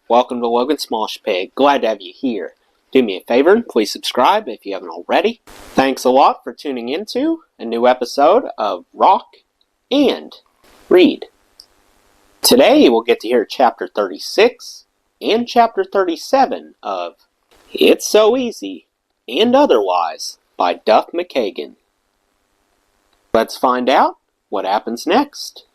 Welcome to Logan Smosh Pig. Glad to have you here. Do me a favor and please subscribe if you haven't already. Thanks a lot for tuning into a new episode of Rock and Read. Today we'll get to hear Chapter 36 and Chapter 37 of It's So Easy and Otherwise by Duff McKagan. Let's find out what happens next.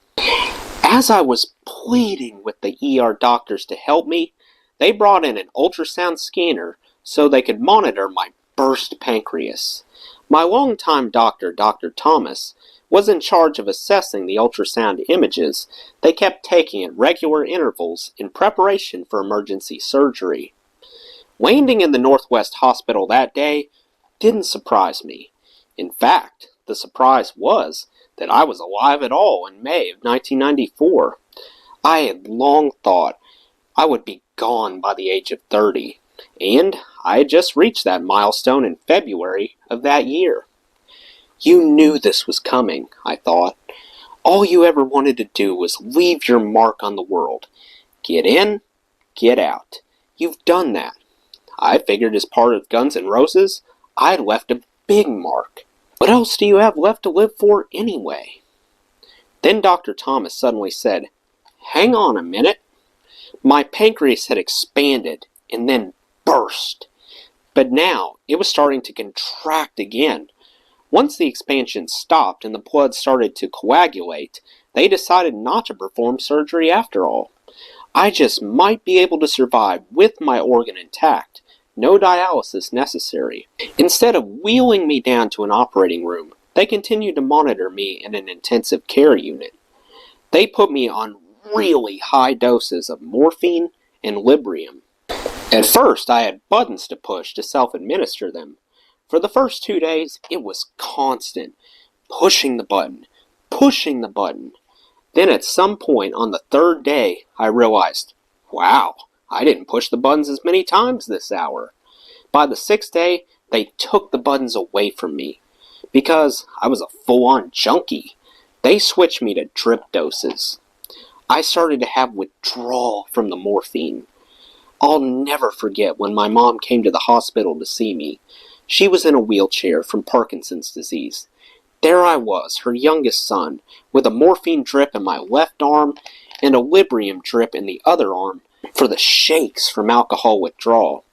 As I was pleading with the ER doctors to help me, they brought in an ultrasound scanner so they could monitor my burst pancreas. My longtime doctor, Dr. Thomas, was in charge of assessing the ultrasound images they kept taking at regular intervals in preparation for emergency surgery. Landing in the Northwest Hospital that day didn't surprise me. In fact, the surprise was that I was alive at all in May of 1994. I had long thought I would be gone by the age of 30, and I had just reached that milestone in February of that year. You knew this was coming, I thought. All you ever wanted to do was leave your mark on the world. Get in, get out. You've done that. I figured as part of Guns N' Roses, I had left a big mark. What else do you have left to live for anyway? Then Dr. Thomas suddenly said, "Hang on a minute." My pancreas had expanded and then burst. But now it was starting to contract again. Once the expansion stopped and the blood started to coagulate, they decided not to perform surgery after all. I just might be able to survive with my organ intact. No dialysis necessary. Instead of wheeling me down to an operating room, they continued to monitor me in an intensive care unit. They put me on really high doses of morphine and Librium. At first, I had buttons to push to self-administer them. For the first 2 days, it was constant. Pushing the button. Pushing the button. Then at some point on the third day, I realized, wow, I didn't push the buttons as many times this hour. By the 6th day, they took the buttons away from me. Because I was a full-on junkie, they switched me to drip doses. I started to have withdrawal from the morphine. I'll never forget when my mom came to the hospital to see me. She was in a wheelchair from Parkinson's disease. There I was, her youngest son, with a morphine drip in my left arm and a Librium drip in the other arm for the shakes from alcohol withdrawal.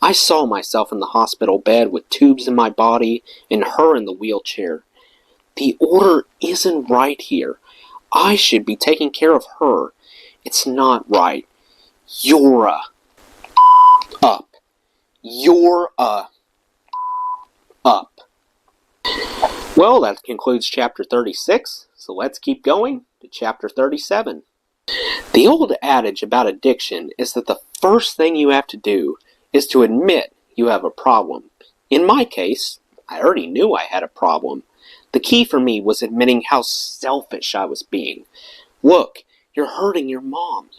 I saw myself in the hospital bed with tubes in my body and her in the wheelchair. The order isn't right here. I should be taking care of her. It's not right. You're up. You're up. Well, that concludes Chapter 36, so let's keep going to Chapter 37. The old adage about addiction is that the first thing you have to do is to admit you have a problem. In my case, I already knew I had a problem. The key for me was admitting how selfish I was being. Look, you're hurting your mom.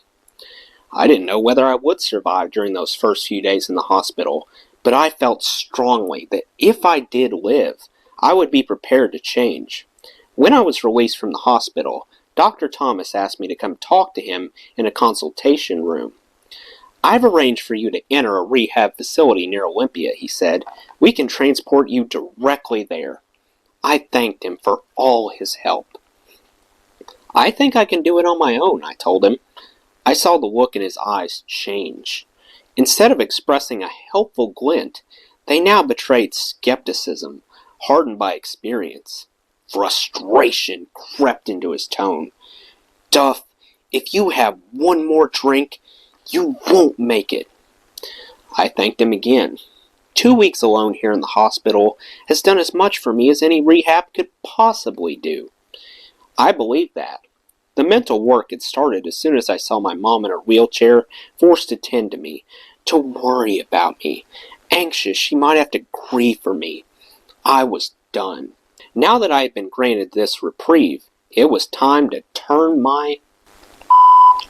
I didn't know whether I would survive during those first few days in the hospital, but I felt strongly that if I did live, I would be prepared to change. When I was released from the hospital, Dr. Thomas asked me to come talk to him in a consultation room. "I've arranged for you to enter a rehab facility near Olympia," he said. "We can transport you directly there." I thanked him for all his help. "I think I can do it on my own," I told him. I saw the look in his eyes change. Instead of expressing a helpful glint, they now betrayed skepticism, hardened by experience. Frustration crept into his tone. "Duff, if you have one more drink, you won't make it." I thanked him again. 2 weeks alone here in the hospital has done as much for me as any rehab could possibly do. I believe that. The mental work had started as soon as I saw my mom in her wheelchair, forced to tend to me, to worry about me, anxious she might have to grieve for me. I was done. Now that I had been granted this reprieve, it was time to turn my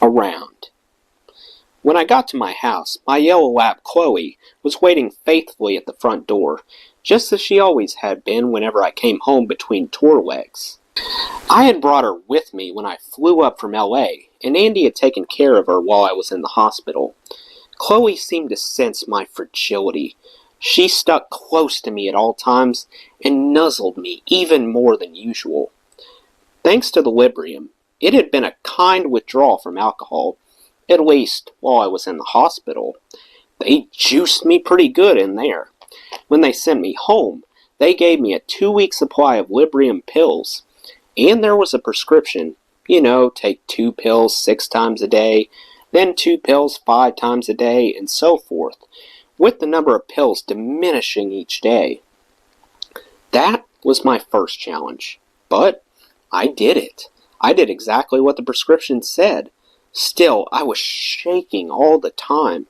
around. When I got to my house, my yellow lab Chloe was waiting faithfully at the front door, just as she always had been whenever I came home between tour legs. I had brought her with me when I flew up from LA, and Andy had taken care of her while I was in the hospital. Chloe seemed to sense my fragility. She stuck close to me at all times and nuzzled me even more than usual. Thanks to the Librium, it had been a kind withdrawal from alcohol, at least while I was in the hospital. They juiced me pretty good in there. When they sent me home, they gave me a 2-week supply of Librium pills, and there was a prescription. Take 2 pills 6 times a day, then 2 pills 5 times a day, and so forth, with the number of pills diminishing each day. That was my first challenge, but I did it. I did exactly what the prescription said. Still, I was shaking all the time.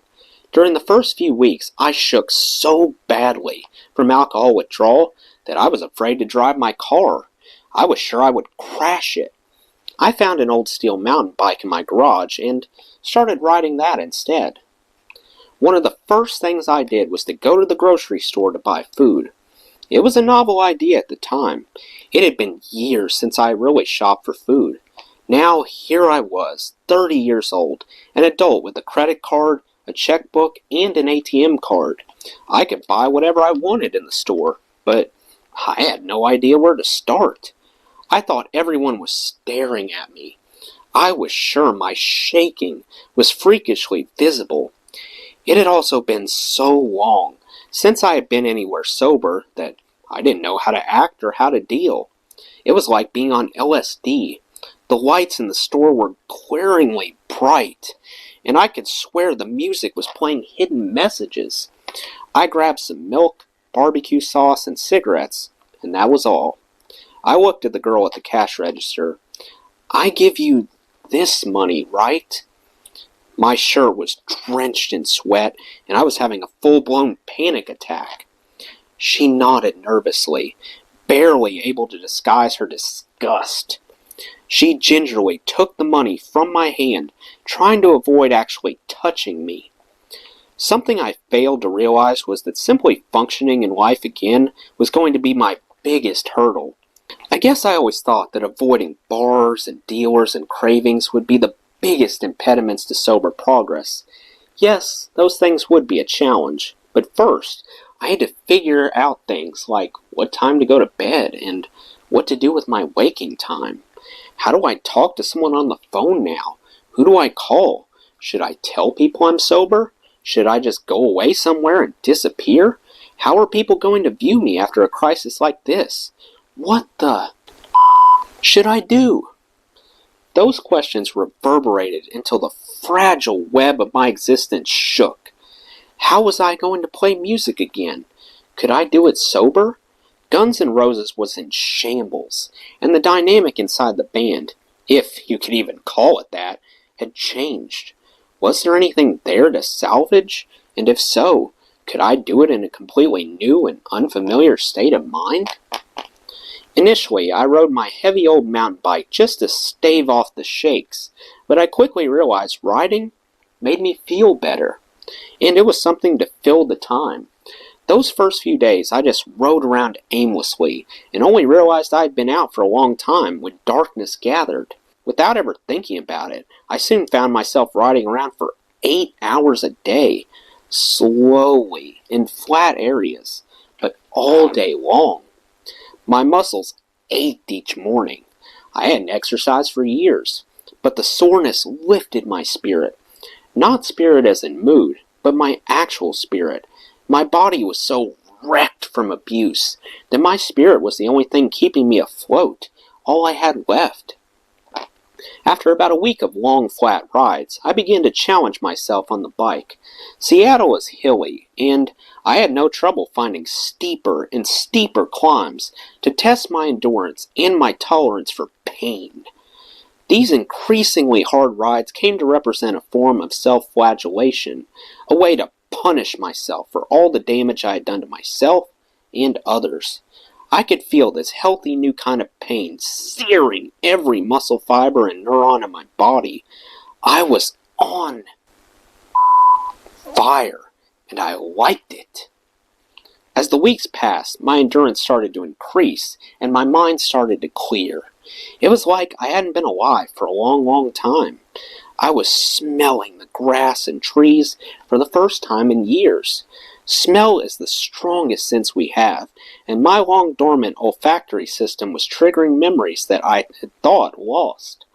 During the first few weeks, I shook so badly from alcohol withdrawal that I was afraid to drive my car. I was sure I would crash it. I found an old steel mountain bike in my garage and started riding that instead. One of the first things I did was to go to the grocery store to buy food. It was a novel idea at the time. It had been years since I really shopped for food. Now here I was, 30 years old, an adult with a credit card, a checkbook, and an ATM card. I could buy whatever I wanted in the store, but I had no idea where to start. I thought everyone was staring at me. I was sure my shaking was freakishly visible. It had also been so long since I had been anywhere sober that I didn't know how to act or how to deal. It was like being on LSD. The lights in the store were glaringly bright, and I could swear the music was playing hidden messages. I grabbed some milk, barbecue sauce, and cigarettes, and that was all. I looked at the girl at the cash register. "I give you this money, right?" My shirt was drenched in sweat, and I was having a full-blown panic attack. She nodded nervously, barely able to disguise her disgust. She gingerly took the money from my hand, trying to avoid actually touching me. Something I failed to realize was that simply functioning in life again was going to be my biggest hurdle. I guess I always thought that avoiding bars and dealers and cravings would be the biggest impediments to sober progress. Yes, those things would be a challenge, but first, I had to figure out things like what time to go to bed and what to do with my waking time. How do I talk to someone on the phone now? Who do I call? Should I tell people I'm sober? Should I just go away somewhere and disappear? How are people going to view me after a crisis like this? What the should I do? Those questions reverberated until the fragile web of my existence shook. How was I going to play music again? Could I do it sober? Guns N' Roses was in shambles, and the dynamic inside the band, if you could even call it that, had changed. Was there anything there to salvage? And if so, could I do it in a completely new and unfamiliar state of mind? Initially, I rode my heavy old mountain bike just to stave off the shakes, but I quickly realized riding made me feel better, and it was something to fill the time. Those first few days, I just rode around aimlessly, and only realized I had been out for a long time when darkness gathered. Without ever thinking about it, I soon found myself riding around for 8 hours a day, slowly, in flat areas, but all day long. My muscles ached each morning. I hadn't exercised for years, but the soreness lifted my spirit. Not spirit as in mood, but my actual spirit. My body was so wrecked from abuse that my spirit was the only thing keeping me afloat, all I had left. After about a week of long, flat rides, I began to challenge myself on the bike. Seattle is hilly, and I had no trouble finding steeper and steeper climbs to test my endurance and my tolerance for pain. These increasingly hard rides came to represent a form of self-flagellation, a way to punish myself for all the damage I had done to myself and others. I could feel this healthy new kind of pain searing every muscle fiber and neuron in my body. I was on fire, and I liked it. As the weeks passed, my endurance started to increase, and my mind started to clear. It was like I hadn't been alive for a long, long time. I was smelling the grass and trees for the first time in years. Smell is the strongest sense we have, and my long-dormant olfactory system was triggering memories that I had thought lost.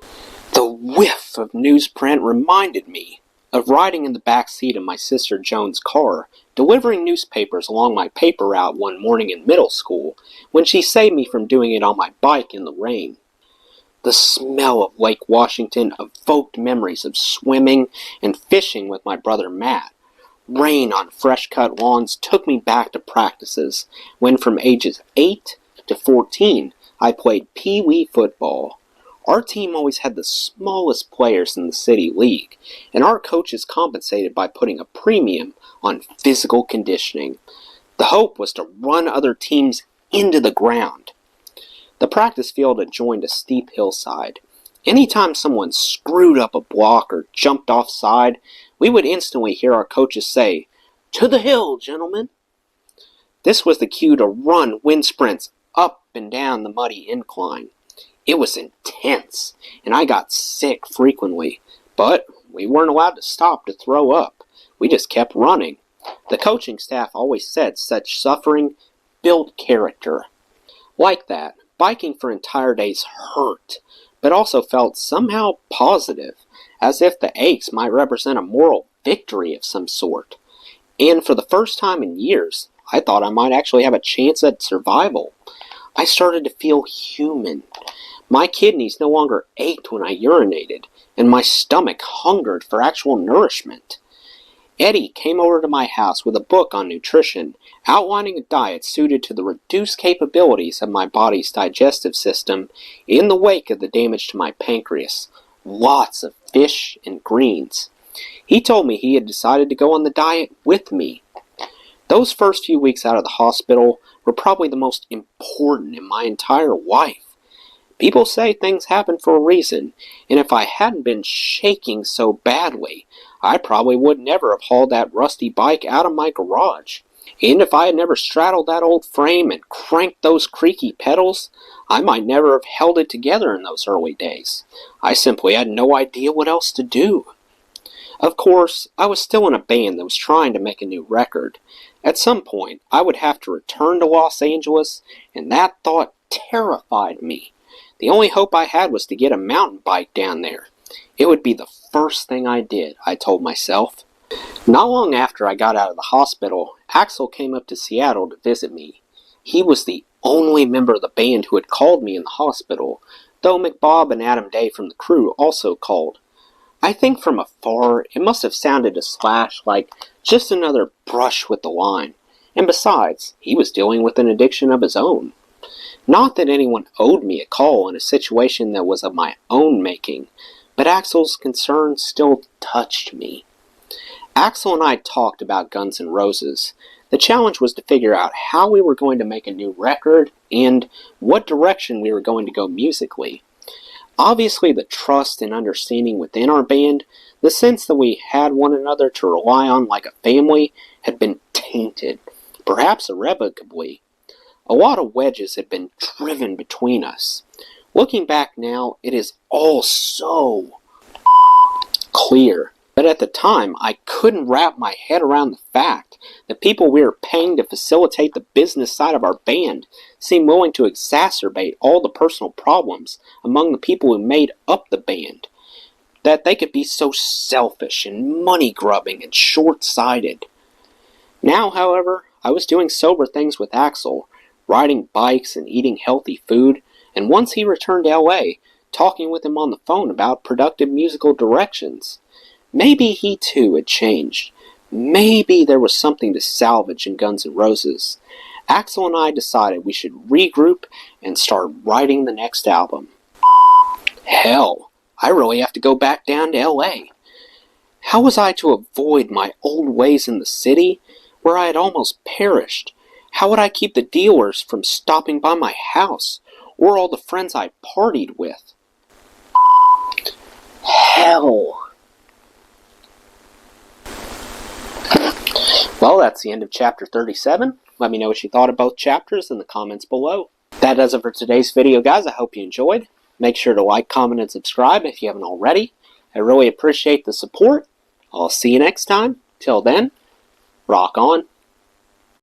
The whiff of newsprint reminded me of riding in the back seat of my sister Joan's car, delivering newspapers along my paper route one morning in middle school, when she saved me from doing it on my bike in the rain. The smell of Lake Washington evoked memories of swimming and fishing with my brother Matt. Rain on fresh-cut lawns took me back to practices when from ages 8 to 14 I played pee-wee football. Our team always had the smallest players in the city league, and our coaches compensated by putting a premium on physical conditioning. The hope was to run other teams into the ground. The practice field adjoined a steep hillside. Anytime someone screwed up a block or jumped offside, we would instantly hear our coaches say, "To the hill, gentlemen." This was the cue to run wind sprints up and down the muddy incline. It was intense, and I got sick frequently, but we weren't allowed to stop to throw up. We just kept running. The coaching staff always said such suffering built character. Like that, biking for entire days hurt, but also felt somehow positive, as if the aches might represent a moral victory of some sort. And for the first time in years, I thought I might actually have a chance at survival. I started to feel human. My kidneys no longer ached when I urinated, and my stomach hungered for actual nourishment. Eddie came over to my house with a book on nutrition, outlining a diet suited to the reduced capabilities of my body's digestive system in the wake of the damage to my pancreas. Lots of fish and greens. He told me he had decided to go on the diet with me. Those first few weeks out of the hospital were probably the most important in my entire life. People say things happen for a reason, and if I hadn't been shaking so badly, I probably would never have hauled that rusty bike out of my garage. And if I had never straddled that old frame and cranked those creaky pedals, I might never have held it together in those early days. I simply had no idea what else to do. Of course, I was still in a band that was trying to make a new record. At some point, I would have to return to Los Angeles, and that thought terrified me. The only hope I had was to get a mountain bike down there. It would be the first thing I did, I told myself. Not long after I got out of the hospital, Axel came up to Seattle to visit me. He was the only member of the band who had called me in the hospital, though McBob and Adam Day from the crew also called. I think from afar it must have sounded to Slash like just another brush with the line, and besides, he was dealing with an addiction of his own. Not that anyone owed me a call in a situation that was of my own making, but Axel's concern still touched me. Axel and I talked about Guns N' Roses. The challenge was to figure out how we were going to make a new record and what direction we were going to go musically. Obviously, the trust and understanding within our band, the sense that we had one another to rely on like a family, had been tainted, perhaps irrevocably. A lot of wedges had been driven between us. Looking back now, it is all so clear. But at the time, I couldn't wrap my head around the fact that people we were paying to facilitate the business side of our band seemed willing to exacerbate all the personal problems among the people who made up the band. That they could be so selfish and money-grubbing and short-sighted. Now, however, I was doing sober things with Axel, riding bikes and eating healthy food, and once he returned to L.A., talking with him on the phone about productive musical directions. Maybe he too had changed. Maybe there was something to salvage in Guns N' Roses. Axel and I decided we should regroup and start writing the next album. Hell, I really have to go back down to L.A. How was I to avoid my old ways in the city, where I had almost perished? How would I keep the dealers from stopping by my house, or all the friends I partied with? Hell. Well, that's the end of chapter 37. Let me know what you thought of both chapters in the comments below. That does it for today's video, guys. I hope you enjoyed. Make sure to like, comment, and subscribe if you haven't already. I really appreciate the support. I'll see you next time. Till then, rock on.